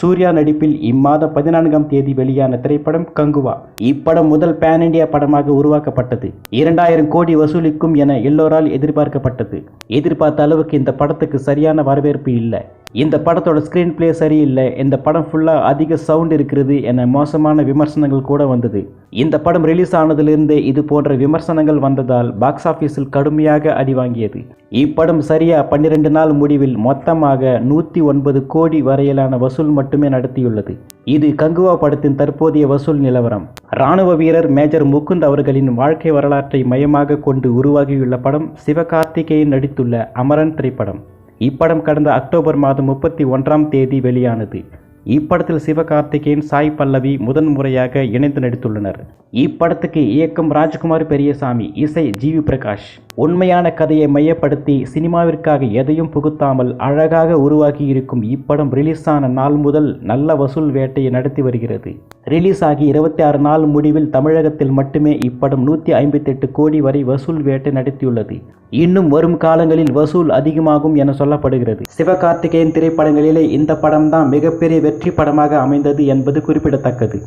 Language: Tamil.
சூர்யா நடிப்பில் இம்மாதம் 14ஆம் தேதி வெளியான திரைப்படம் கங்குவா. இப்படம் முதல் பேன் இண்டியா படமாக உருவாக்கப்பட்டது. 2000 கோடி வசூலிக்கும் என எல்லோரால் எதிர்பார்க்கப்பட்டது. எதிர்பார்த்த அளவுக்கு இந்த படத்துக்கு சரியான வரவேற்பு இல்லை. இந்த படத்தோட ஸ்கிரீன் பிளே சரியில்லை, இந்த படம் ஃபுல்லா அதிக சவுண்ட் இருக்கிறது என மோசமான விமர்சனங்கள் கூட வந்தது. இந்த படம் ரிலீஸ் ஆனதிலிருந்து இது போன்ற விமர்சனங்கள் வந்ததால் பாக்ஸ் ஆபீஸில் கடுமையாக அடி வாங்கியது. இப்படம் சரியா 12 நாள் முடிவில் மொத்தமாக 109 கோடி வரையிலான வசூல் மட்டுமே நடத்தியுள்ளது. இது கங்குவா படத்தின் தற்போதைய வசூல் நிலவரம். ராணுவ வீரர் மேஜர் முகுந்த் அவர்களின் வாழ்க்கை வரலாற்றை மையமாக கொண்டு உருவாகியுள்ள படம் சிவகார்த்திகேயன் நடித்துள்ள அமரன் திரைப்படம். இப்படம் கடந்த அக்டோபர் மாதம் 31ஆம் தேதி வெளியானது. இப்படத்தில் சிவகார்த்திகேயன், சாய் பல்லவி முதன்முறையாக இணைந்து நடித்துள்ளனர். இப்படத்துக்கு இயக்கம் ராஜ்குமார் பெரியசாமி, இசை ஜிவி பிரகாஷ். உண்மையான கதையை மையப்படுத்தி சினிமாவிற்காக எதையும் புகுத்தாமல் அழகாக உருவாகி இருக்கும் இப்படம் ரிலீஸ் ஆன நாள் முதல் நல்ல வசூல் வேட்டையை நடத்தி வருகிறது. ரிலீஸ் ஆகி 26 நாள் முடிவில் தமிழகத்தில் மட்டுமே இப்படம் 158 கோடி வரை வசூல் வேட்டை நடத்தியுள்ளது. இன்னும் வரும் காலங்களில் வசூல் அதிகமாகும் என சொல்லப்படுகிறது. சிவகார்த்திகேயன் திரைப்படங்களிலே இந்த படம் தான் மிகப்பெரிய வெற்றி படமாக அமைந்தது என்பது குறிப்பிடத்தக்கது.